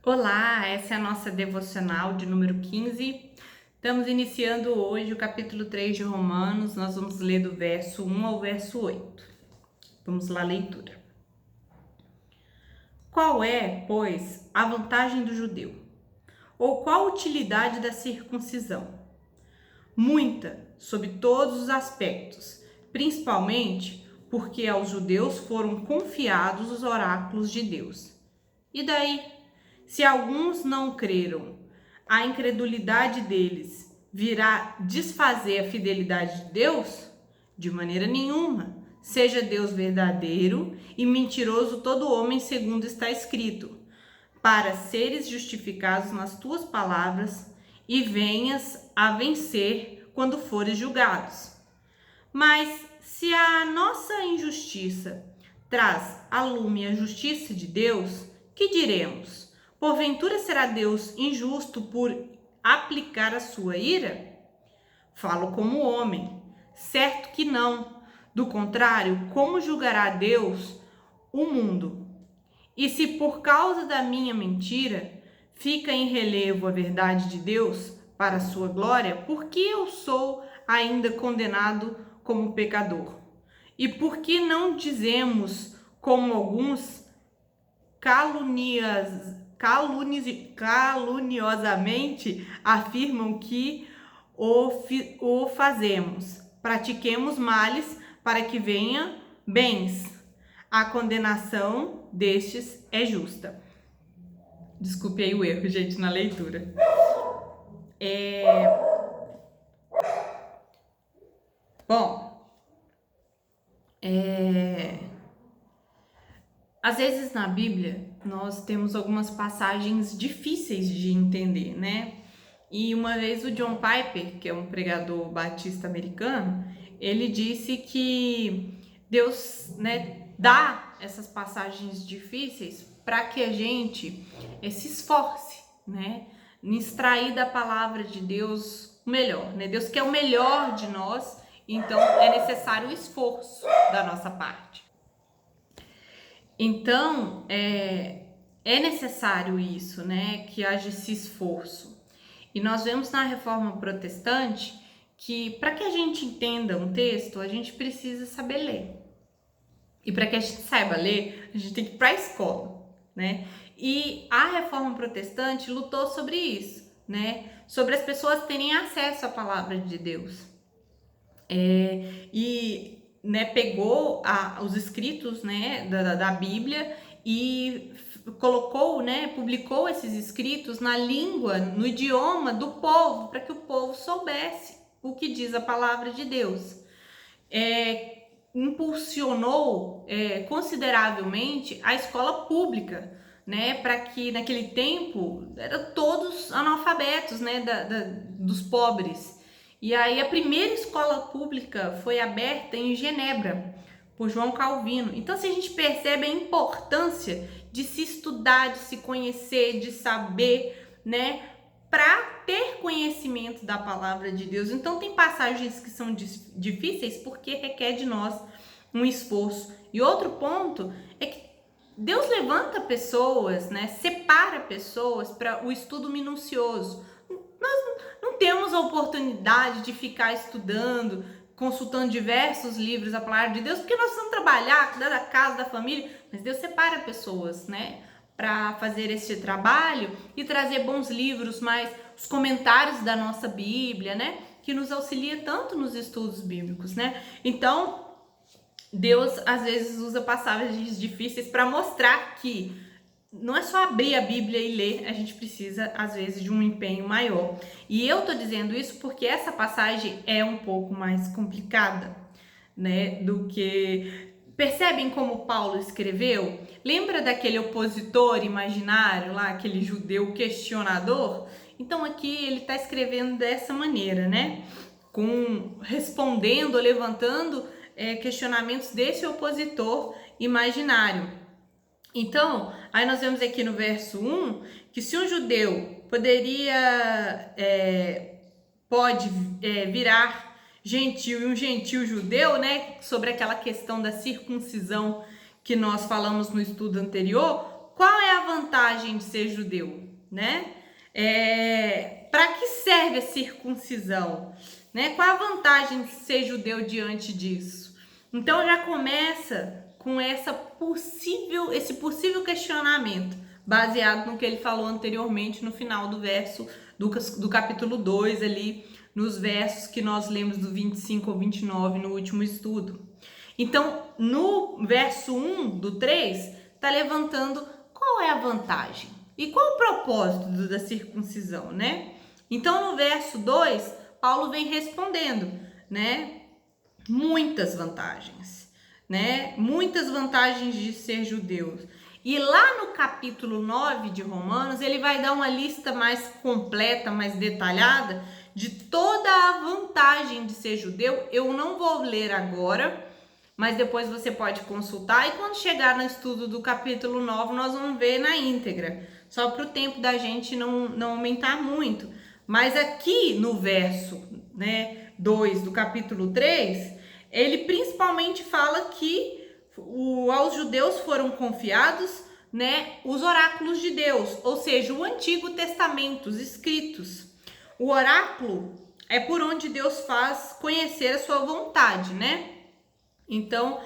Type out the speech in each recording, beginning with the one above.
Olá, essa é a nossa devocional de número 15. Estamos iniciando hoje o capítulo 3 de Romanos. Nós vamos ler do verso 1 ao verso 8. Vamos lá, leitura. Qual é, pois, a vantagem do judeu? Ou qual a utilidade da circuncisão? Muita, sob todos os aspectos, principalmente porque aos judeus foram confiados os oráculos de Deus. E daí? Se alguns não creram, a incredulidade deles virá desfazer a fidelidade de Deus? De maneira nenhuma. Seja Deus verdadeiro e mentiroso todo homem, segundo está escrito, para seres justificados nas tuas palavras e venhas a vencer quando fores julgados. Mas se a nossa injustiça traz à lume a justiça de Deus, que diremos? Porventura será Deus injusto por aplicar a sua ira? Falo como homem, certo que não. Do contrário, como julgará Deus o mundo? E se por causa da minha mentira fica em relevo a verdade de Deus para a sua glória, por que eu sou ainda condenado como pecador? E por que não dizemos, como alguns caluniosamente afirmam que o fazemos? Pratiquemos males para que venha bens. A condenação destes é justa. Desculpe aí o erro, gente, na leitura. Às vezes na Bíblia nós temos algumas passagens difíceis de entender, né? E uma vez o John Piper, que é um pregador batista americano, ele disse que Deus, né, dá essas passagens difíceis para que a gente se esforce, né, em extrair da palavra de Deus o melhor, né? Deus quer o melhor de nós, então é necessário o esforço da nossa parte. Então, é necessário isso, né, que haja esse esforço. E nós vemos na Reforma Protestante que para que a gente entenda um texto, a gente precisa saber ler. E para que a gente saiba ler, a gente tem que ir para a escola, né? E a Reforma Protestante lutou sobre isso, né? Sobre as pessoas terem acesso à palavra de Deus. Né, pegou os escritos, né, da Bíblia e colocou, né, publicou esses escritos na língua, no idioma do povo, para que o povo soubesse o que diz a palavra de Deus. Impulsionou consideravelmente a escola pública, né, para que naquele tempo eram todos analfabetos, né, dos pobres. E aí a primeira escola pública foi aberta em Genebra por João Calvino. Então, se a gente percebe a importância de se estudar, de se conhecer, de saber, né, para ter conhecimento da palavra de Deus. Então, tem passagens que são difíceis porque requer de nós um esforço. E outro ponto é que Deus levanta pessoas, né, separa pessoas para o estudo minucioso. Nós não temos a oportunidade de ficar estudando, consultando diversos livros da palavra de Deus, porque nós vamos trabalhar, cuidar da casa, da família, mas Deus separa pessoas, né, para fazer esse trabalho e trazer bons livros, mais os comentários da nossa Bíblia, né, que nos auxilia tanto nos estudos bíblicos, né? Então, Deus às vezes usa passagens difíceis para mostrar que não é só abrir a Bíblia e ler, a gente precisa, às vezes, de um empenho maior. E eu tô dizendo isso porque essa passagem é um pouco mais complicada, né, do que... Percebem como Paulo escreveu? Lembra daquele opositor imaginário lá, aquele judeu questionador? Então aqui ele tá escrevendo dessa maneira, né? Respondendo, levantando questionamentos desse opositor imaginário. Então, aí nós vemos aqui no verso 1 que se um judeu pode virar gentil e um gentil judeu, né, sobre aquela questão da circuncisão que nós falamos no estudo anterior, qual é a vantagem de ser judeu, né? Para que serve a circuncisão, né? Qual a vantagem de ser judeu diante disso? Então já começa com esse possível questionamento, baseado no que ele falou anteriormente no final do capítulo 2 ali, nos versos que nós lemos do 25 ao 29 no último estudo. Então, no verso 1 do 3, está levantando qual é a vantagem e qual o propósito da circuncisão, né? Então, no verso 2, Paulo vem respondendo, né? Muitas vantagens, né? Muitas vantagens de ser judeu. E lá no capítulo 9 de Romanos, ele vai dar uma lista mais completa, mais detalhada de toda a vantagem de ser judeu. Eu não vou ler agora, mas depois você pode consultar. E quando chegar no estudo do capítulo 9, nós vamos ver na íntegra. Só para o tempo da gente não aumentar muito. Mas aqui no verso, né, 2 do capítulo 3, ele principalmente fala que aos judeus foram confiados, né, os oráculos de Deus, ou seja, o Antigo Testamento, os escritos. O oráculo é por onde Deus faz conhecer a sua vontade, né? Então,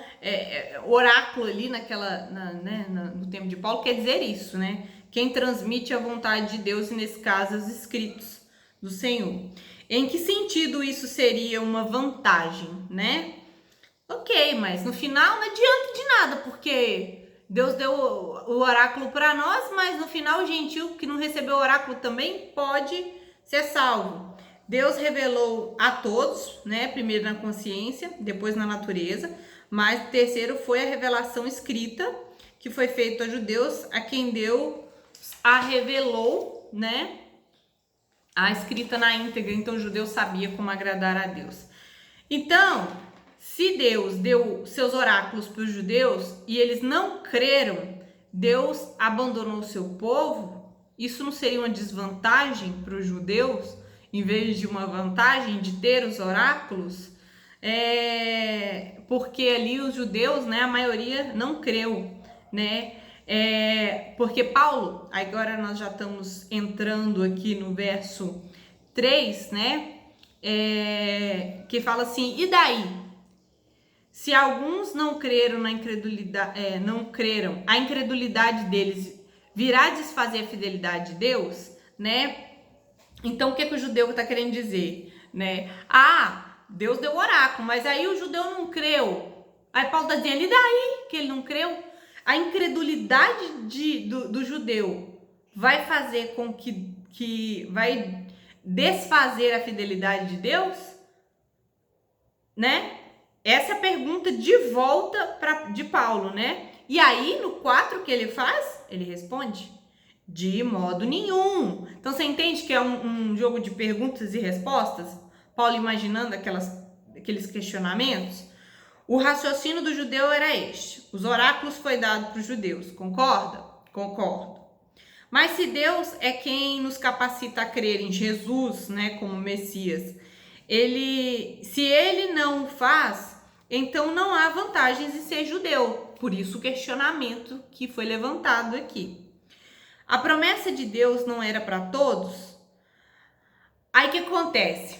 o oráculo ali no tempo de Paulo quer dizer isso, né? Quem transmite a vontade de Deus, e nesse caso, os escritos do Senhor. Em que sentido isso seria uma vantagem, né? Ok, mas no final não adianta de nada, porque Deus deu o oráculo para nós, mas no final o gentil que não recebeu o oráculo também pode ser salvo. Deus revelou a todos, né? Primeiro na consciência, depois na natureza, mas terceiro foi a revelação escrita, que foi feita a judeus, a quem Deus a revelou, né? A escrita na íntegra, então o judeu sabia como agradar a Deus. Então, se Deus deu seus oráculos para os judeus e eles não creram, Deus abandonou o seu povo, isso não seria uma desvantagem para os judeus, em vez de uma vantagem de ter os oráculos? Porque ali os judeus, né, a maioria não creu, né? Porque Paulo, agora nós já estamos entrando aqui no verso 3, né? Que fala assim, e daí? Se alguns não creram na incredulidade, a incredulidade deles virá desfazer a fidelidade de Deus, né? Então o que o judeu está querendo dizer, né? Deus deu oráculo, mas aí o judeu não creu. Aí Paulo está dizendo, e daí que ele não creu? A incredulidade do judeu vai fazer com que vai desfazer a fidelidade de Deus? Né? Essa é a pergunta de volta de Paulo, né? E aí, no 4 que ele faz, ele responde, de modo nenhum. Então, você entende que é um jogo de perguntas e respostas? Paulo imaginando aqueles questionamentos? O raciocínio do judeu era este. Os oráculos foi dado para os judeus. Concorda? Concordo. Mas se Deus é quem nos capacita a crer em Jesus, né, como Messias, se ele não o faz, então não há vantagens em ser judeu. Por isso o questionamento que foi levantado aqui. A promessa de Deus não era para todos? Aí o que acontece?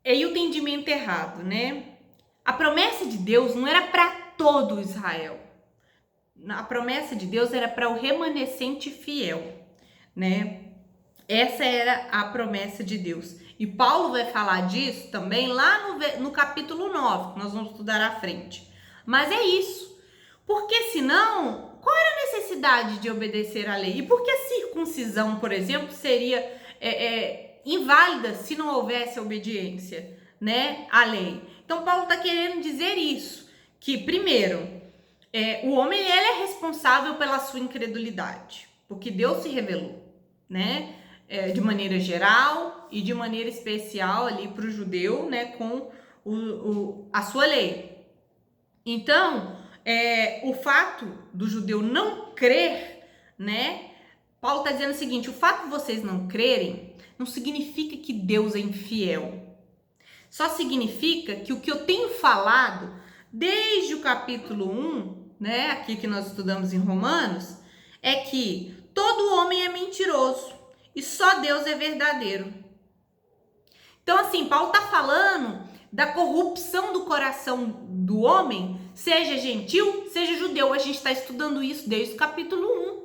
Aí o entendimento errado, né? A promessa de Deus não era para todo Israel. A promessa de Deus era para o remanescente fiel, né? Essa era a promessa de Deus. E Paulo vai falar disso também lá no capítulo 9, que nós vamos estudar à frente. Mas é isso. Porque senão, qual era a necessidade de obedecer à lei? E por que a circuncisão, por exemplo, seria inválida se não houvesse obediência, né, à lei? Então, Paulo está querendo dizer isso, que primeiro, o homem ele é responsável pela sua incredulidade, porque Deus se revelou, né, de maneira geral e de maneira especial ali para o judeu, né, com a sua lei. Então, o fato do judeu não crer, né, Paulo está dizendo o seguinte, o fato de vocês não crerem não significa que Deus é infiel. Só significa que o que eu tenho falado desde o capítulo 1, né, aqui que nós estudamos em Romanos, é que todo homem é mentiroso e só Deus é verdadeiro. Então, assim, Paulo está falando da corrupção do coração do homem, seja gentil, seja judeu. A gente está estudando isso desde o capítulo 1.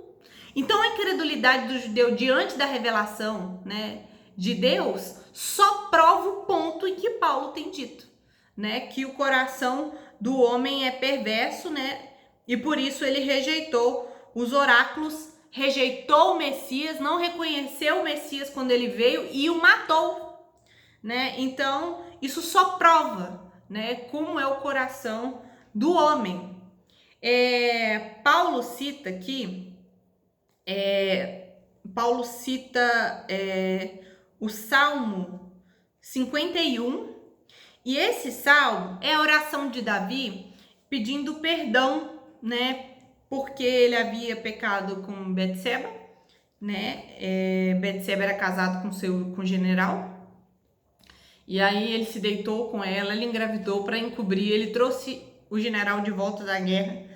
Então, a incredulidade do judeu diante da revelação, né, de Deus só prova o ponto em que Paulo tem dito, né, que o coração do homem é perverso, né, e por isso ele rejeitou os oráculos, rejeitou o Messias, não reconheceu o Messias quando ele veio e o matou, né? Então, isso só prova, né, como é o coração do homem. Paulo cita aqui, o Salmo 51, e esse salmo é a oração de Davi pedindo perdão, né, porque ele havia pecado com Betseba, né? Betseba era casado com o general, e aí ele se deitou com ela, ele engravidou para encobrir, ele trouxe o general de volta da guerra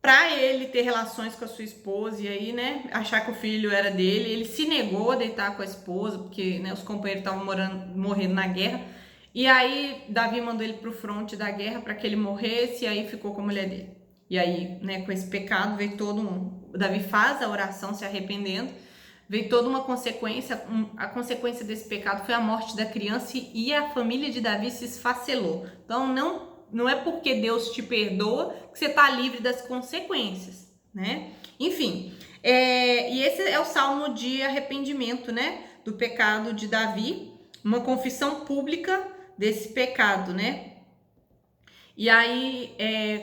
para ele ter relações com a sua esposa, e aí, né, achar que o filho era dele. Ele se negou a deitar com a esposa, porque, né, os companheiros estavam morrendo na guerra, e aí Davi mandou ele pro fronte da guerra para que ele morresse, e aí ficou com a mulher dele. E aí, né, com esse pecado veio Davi faz a oração se arrependendo, veio toda uma consequência. A consequência desse pecado foi a morte da criança, e a família de Davi se esfacelou. Então, não é porque Deus te perdoa que você está livre das consequências, né? Enfim, e esse é o salmo de arrependimento, né? Do pecado de Davi, uma confissão pública desse pecado, né? E aí,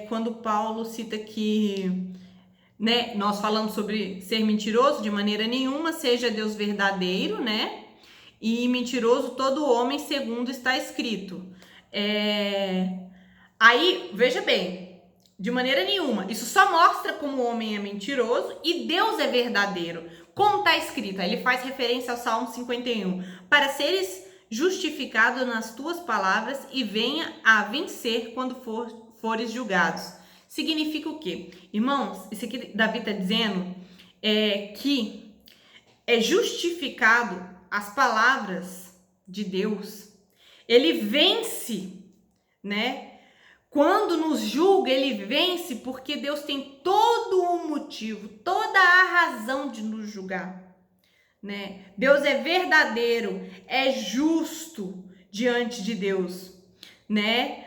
quando Paulo cita que, né, nós falamos sobre ser mentiroso de maneira nenhuma, seja Deus verdadeiro, né? E mentiroso todo homem, segundo está escrito. Aí, veja bem, de maneira nenhuma, isso só mostra como o homem é mentiroso e Deus é verdadeiro. Como está escrito, ele faz referência ao Salmo 51, para seres justificado nas tuas palavras e venha a vencer quando fores julgados. Significa o quê? Irmãos, isso aqui Davi está dizendo que é justificado as palavras de Deus. Ele vence, né? Quando nos julga, ele vence porque Deus tem todo um motivo, toda a razão de nos julgar, né? Deus é verdadeiro, é justo diante de Deus, né?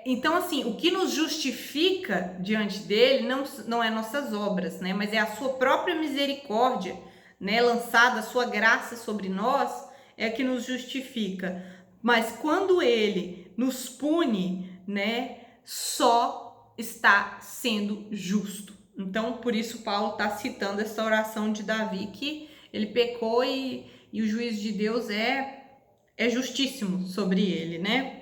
Então, assim, o que nos justifica diante dele não é nossas obras, né? Mas é a sua própria misericórdia, né? Lançada a sua graça sobre nós, é que nos justifica. Mas quando ele nos pune, né, só está sendo justo. Então, por isso Paulo está citando essa oração de Davi, que ele pecou e o juízo de Deus é justíssimo sobre ele, né?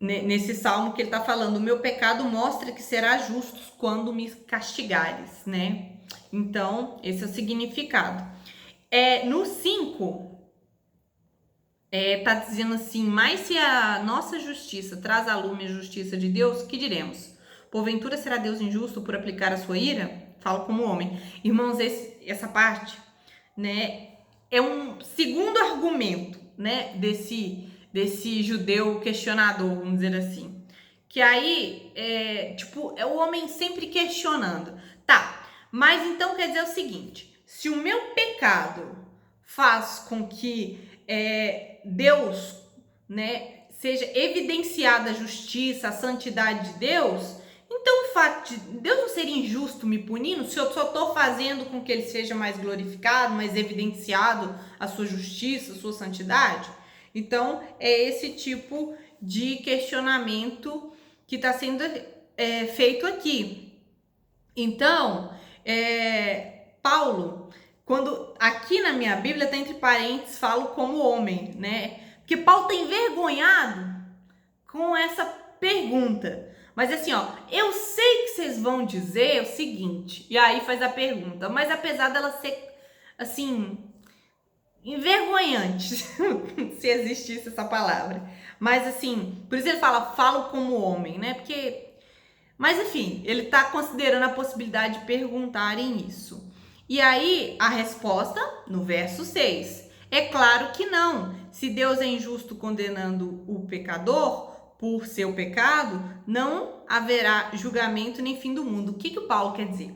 Nesse salmo que ele está falando, o meu pecado mostra que será justo quando me castigares, né? Então, esse é o significado. No 5, tá dizendo assim, mas se a nossa justiça traz à lume a justiça de Deus, que diremos? Porventura será Deus injusto por aplicar a sua ira? Falo como homem. Irmãos, essa parte, né, é um segundo argumento, né, desse judeu questionador, vamos dizer assim. Que aí, é o homem sempre questionando. Tá, mas então quer dizer o seguinte, se o meu pecado faz com que Deus, né, seja evidenciada a justiça, a santidade de Deus, então o fato de Deus não ser injusto me punindo, se eu só estou fazendo com que ele seja mais glorificado, mais evidenciado a sua justiça, a sua santidade? Então, é esse tipo de questionamento que está sendo feito aqui. Então, Paulo, quando aqui na minha Bíblia está entre parênteses, falo como homem, né? Porque Paulo está envergonhado com essa pergunta. Mas assim, ó, eu sei que vocês vão dizer o seguinte, e aí faz a pergunta, mas apesar dela ser, assim, envergonhante, se existisse essa palavra, mas assim, por isso ele fala, falo como homem, né? Porque Mas enfim, ele está considerando a possibilidade de perguntarem isso. E aí, a resposta no verso 6. É claro que não. Se Deus é injusto condenando o pecador por seu pecado, não haverá julgamento nem fim do mundo. O que o Paulo quer dizer?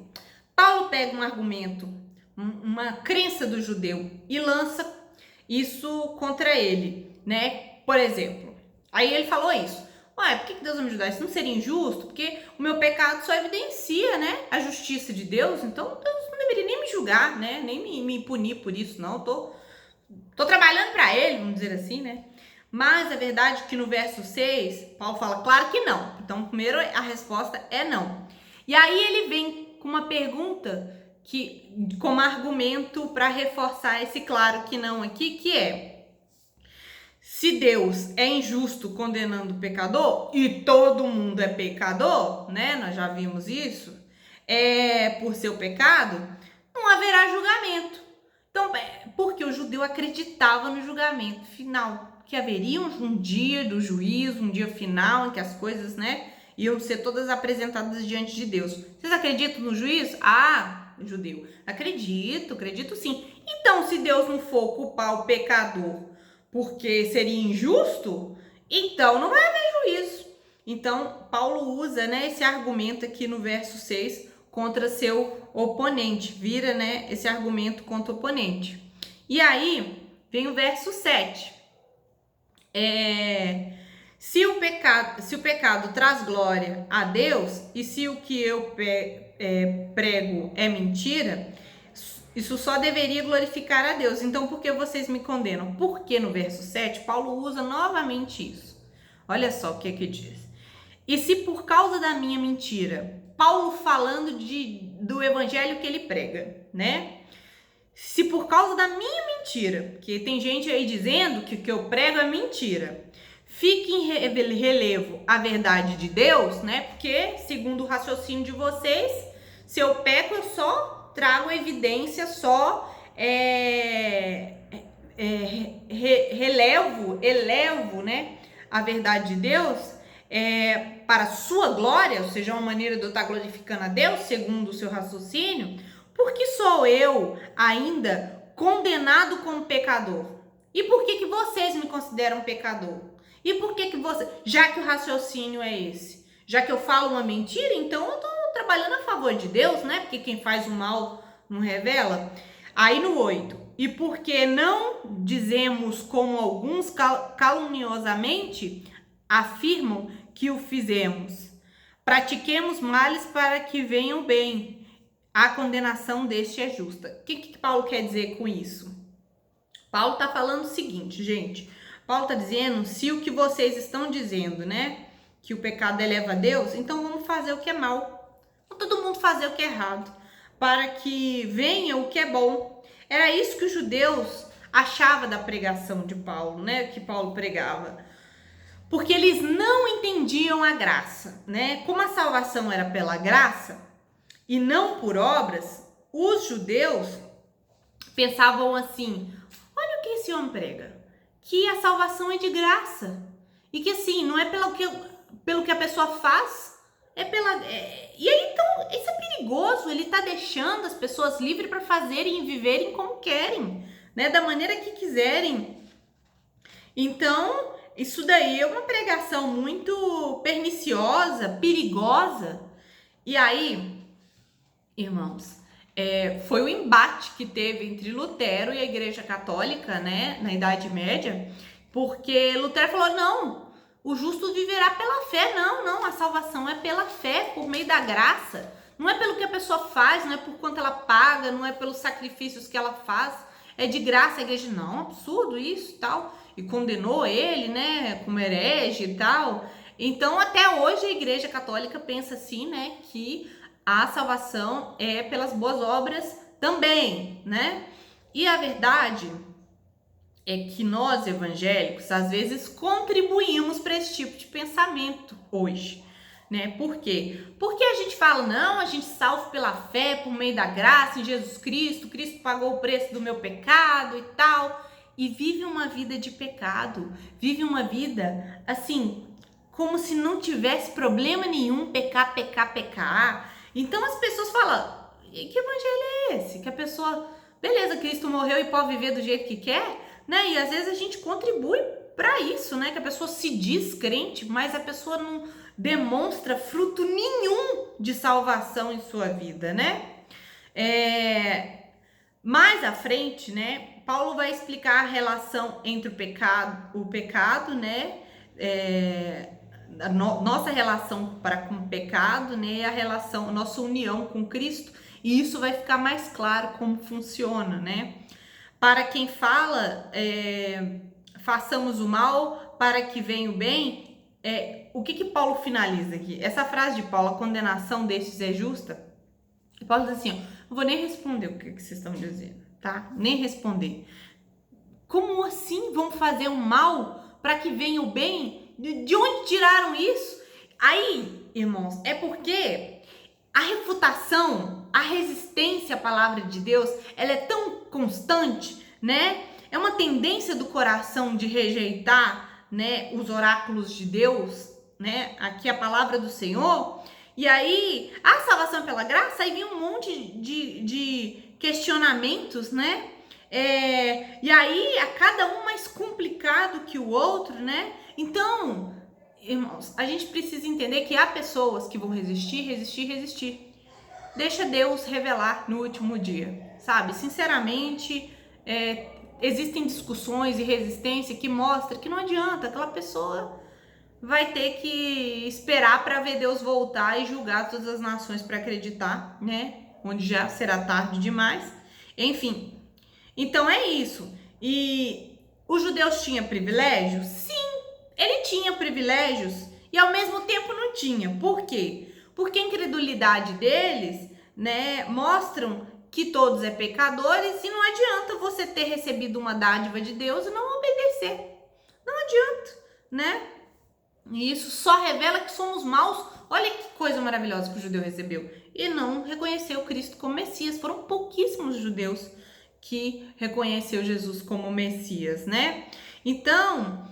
Paulo pega um argumento, uma crença do judeu e lança isso contra ele, né? Por exemplo, aí ele falou isso. Ué, por que Deus vai me ajudar? Isso não seria injusto? Porque o meu pecado só evidencia, né, a justiça de Deus. Então, Deus não deveria nem me julgar, né? Nem me punir por isso, não. Tô trabalhando para ele, vamos dizer assim, né? Mas é verdade que no verso 6, Paulo fala, claro que não. Então, primeiro a resposta é não. E aí ele vem com uma pergunta como argumento para reforçar esse claro que não aqui, que é: se Deus é injusto condenando o pecador, e todo mundo é pecador, né? Nós já vimos isso, por seu pecado, não haverá julgamento. Então, porque o judeu acreditava no julgamento final, que haveria um dia do juízo, um dia final, em que as coisas, né, iam ser todas apresentadas diante de Deus. Vocês acreditam no juízo? Ah, judeu, acredito sim. Então, se Deus não for culpar o pecador porque seria injusto, então não vai haver juízo. Então, Paulo usa, né, esse argumento aqui no verso 6 contra seu oponente, vira, né, esse argumento contra o oponente. E aí, vem o verso 7. Se o pecado traz glória a Deus, e se o que eu prego é mentira, isso só deveria glorificar a Deus. Então, por que vocês me condenam? Porque no verso 7, Paulo usa novamente isso. Olha só o que diz. E se por causa da minha mentira, Paulo falando do evangelho que ele prega, né? Se por causa da minha mentira, porque tem gente aí dizendo que o que eu prego é mentira, fique em relevo a verdade de Deus, né? Porque, segundo o raciocínio de vocês, se eu peco, eu só trago a evidência, só elevo, né, a verdade de Deus para a sua glória, ou seja, uma maneira de eu estar glorificando a Deus, segundo o seu raciocínio, porque sou eu ainda condenado como pecador? E por que vocês me consideram pecador? E por que você, já que o raciocínio é esse, já que eu falo uma mentira, então eu tô trabalhando a favor de Deus, né? Porque quem faz o mal não revela. Aí no 8, e porque não dizemos como alguns caluniosamente afirmam que o fizemos, pratiquemos males para que venha o bem, a condenação deste é justa. O que Paulo quer dizer com isso? Paulo está falando o seguinte, gente. Paulo está dizendo, se o que vocês estão dizendo, né, que o pecado eleva a Deus, então vamos fazer o que é mal. Vamos todo mundo fazer o que é errado, para que venha o que é bom. Era isso que os judeus achavam da pregação de Paulo, né, que Paulo pregava. Porque eles não entendiam a graça, né? Como a salvação era pela graça e não por obras, os judeus pensavam assim: olha o que esse homem prega, que a salvação é de graça e que assim, não é pelo que a pessoa faz, é pela... E aí, então, isso é perigoso, ele tá deixando as pessoas livres para fazerem e viverem como querem, né, da maneira que quiserem. Então, isso daí é uma pregação muito perniciosa, perigosa. E aí, irmãos, foi o embate que teve entre Lutero e a Igreja Católica, né, na Idade Média, porque Lutero falou: não, o justo viverá pela fé. Não, a salvação é pela fé, por meio da graça. Não é pelo que a pessoa faz, não é por quanto ela paga, não é pelos sacrifícios que ela faz. É de graça. A igreja, não, absurdo isso e tal. E condenou ele, né, como herege e tal. Então, até hoje, a Igreja Católica pensa assim, né, que a salvação é pelas boas obras também, né? E a verdade é que nós, evangélicos, às vezes contribuímos para esse tipo de pensamento hoje, né? Por quê? Porque a gente fala, não, a gente salva pela fé, por meio da graça em Jesus Cristo, Cristo pagou o preço do meu pecado e tal, e vive uma vida de pecado, vive uma vida, assim, como se não tivesse problema nenhum pecar, pecar, pecar. Então as pessoas falam, e que evangelho é esse? Que a pessoa, beleza, Cristo morreu e pode viver do jeito que quer, né? E às vezes a gente contribui para isso, né? Que a pessoa se diz crente, mas a pessoa não demonstra fruto nenhum de salvação em sua vida, né? Mais à frente, né? Paulo vai explicar a relação entre o pecado, né? Nossa relação com o pecado, né? A nossa união com Cristo, e isso vai ficar mais claro como funciona, né? Para quem fala, façamos o mal para que venha o bem, o que Paulo finaliza aqui? Essa frase de Paulo, a condenação destes é justa. Paulo diz assim, ó, não vou nem responder o que vocês estão dizendo, tá? Nem responder. Como assim vão fazer o mal para que venha o bem? De onde tiraram isso? Aí, irmãos, é porque a refutação, a resistência à palavra de Deus, ela é tão constante, né? É uma tendência do coração de rejeitar, né, os oráculos de Deus, né? Aqui a palavra do Senhor. E aí, a salvação pela graça, aí vem um monte de questionamentos, né? E aí, a cada um mais complicado que o outro, né? Então, irmãos, a gente precisa entender que há pessoas que vão resistir. Deixa Deus revelar no último dia, sabe? Sinceramente, existem discussões e resistência que mostram que não adianta, aquela pessoa vai ter que esperar para ver Deus voltar e julgar todas as nações para acreditar, né? Onde já será tarde demais. Enfim, então é isso. E os judeus tinham privilégios? Sim, ele tinha privilégios e ao mesmo tempo não tinha. Por quê? Porque a incredulidade deles, né, mostram que todos é pecadores e não adianta você ter recebido uma dádiva de Deus e não obedecer. Não adianta, né? E isso só revela que somos maus. Olha que coisa maravilhosa que o judeu recebeu. E não reconheceu Cristo como Messias. Foram pouquíssimos judeus que reconheceu Jesus como Messias, né? Então,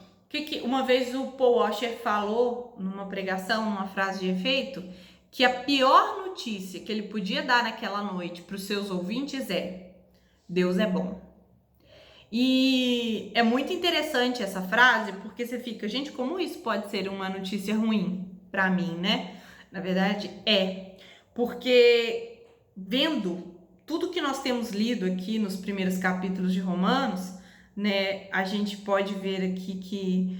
uma vez o Paul Washer falou numa pregação, numa frase de efeito, que a pior notícia que ele podia dar naquela noite para os seus ouvintes é: Deus é bom. E é muito interessante essa frase, porque você fica, gente, como isso pode ser uma notícia ruim para mim, né? Na verdade, porque vendo tudo que nós temos lido aqui nos primeiros capítulos de Romanos, né, a gente pode ver aqui que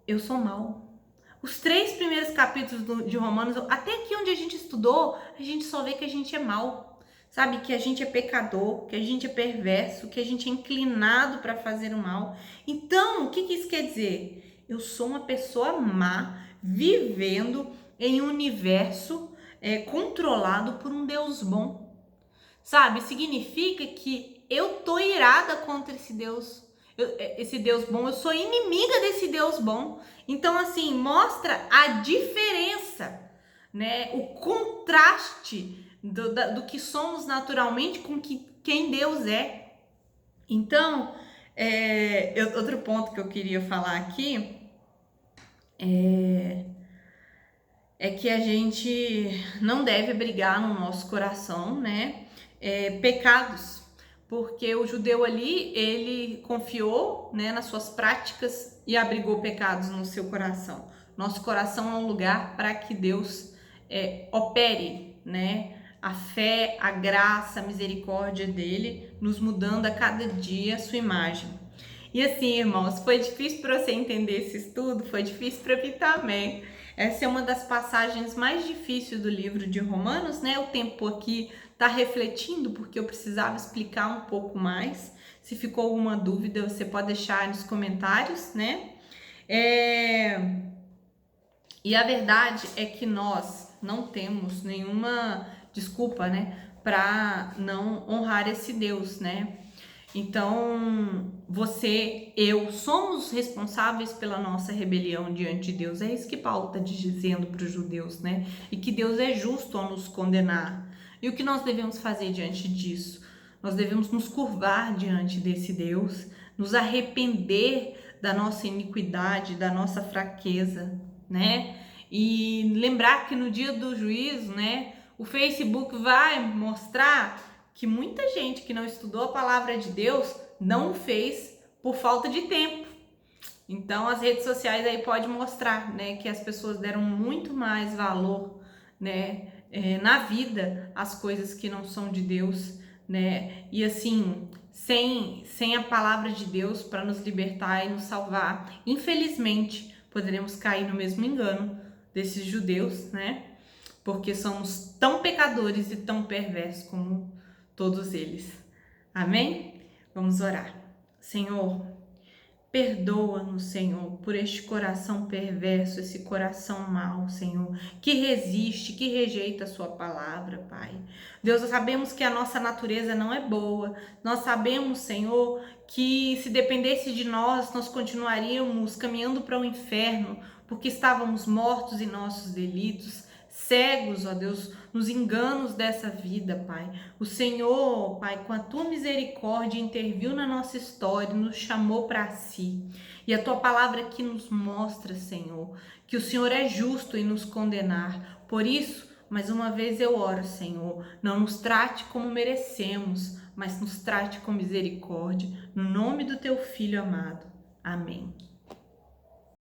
eu sou mal. Os 3 primeiros capítulos de Romanos, até aqui onde a gente estudou, a gente só vê que a gente é mal. Sabe, que a gente é pecador, que a gente é perverso, que a gente é inclinado para fazer o mal. Então, o que isso quer dizer? Eu sou uma pessoa má, vivendo em um universo controlado por um Deus bom. Sabe, significa que eu tô irada contra esse Deus bom, eu sou inimiga desse Deus bom. Então, assim, mostra a diferença, né? O contraste do que somos naturalmente com quem Deus é. Então, outro ponto que eu queria falar aqui é que a gente não deve brigar no nosso coração, né? Pecados, porque o judeu ali, ele confiou, né, nas suas práticas e abrigou pecados no seu coração. Nosso coração é um lugar para que Deus opere, né? A fé, a graça, a misericórdia dele, nos mudando a cada dia a sua imagem. E assim, irmãos, foi difícil para você entender esse estudo, foi difícil para mim também. Essa é uma das passagens mais difíceis do livro de Romanos, né? O tempo aqui tá refletindo, porque eu precisava explicar um pouco mais. Se ficou alguma dúvida, você pode deixar nos comentários, né? E a verdade é que nós não temos nenhuma desculpa, né, para não honrar esse Deus, né? Então, eu somos responsáveis pela nossa rebelião diante de Deus. É isso que Paulo está dizendo para os judeus, né? E que Deus é justo ao nos condenar. E o que nós devemos fazer diante disso? Nós devemos nos curvar diante desse Deus, nos arrepender da nossa iniquidade, da nossa fraqueza, né? E lembrar que no dia do juízo, né, o Facebook vai mostrar que muita gente que não estudou a palavra de Deus não fez por falta de tempo. Então as redes sociais aí pode mostrar, né, que as pessoas deram muito mais valor, né, na vida às coisas que não são de Deus, né? E assim, sem a palavra de Deus para nos libertar e nos salvar, infelizmente, poderemos cair no mesmo engano desses judeus, né? Porque somos tão pecadores e tão perversos como todos eles. Amém? Vamos orar. Senhor, perdoa-nos, Senhor, por este coração perverso, esse coração mau, Senhor, que resiste, que rejeita a sua palavra, Pai. Deus, nós sabemos que a nossa natureza não é boa. Nós sabemos, Senhor, que se dependesse de nós, nós continuaríamos caminhando para o inferno, porque estávamos mortos em nossos delitos, cegos, ó Deus, nos enganos dessa vida, Pai. O Senhor, Pai, com a tua misericórdia, interviu na nossa história, nos chamou para si. E a tua palavra aqui nos mostra, Senhor, que o Senhor é justo em nos condenar. Por isso, mais uma vez eu oro, Senhor, não nos trate como merecemos, mas nos trate com misericórdia. No nome do teu Filho amado. Amém.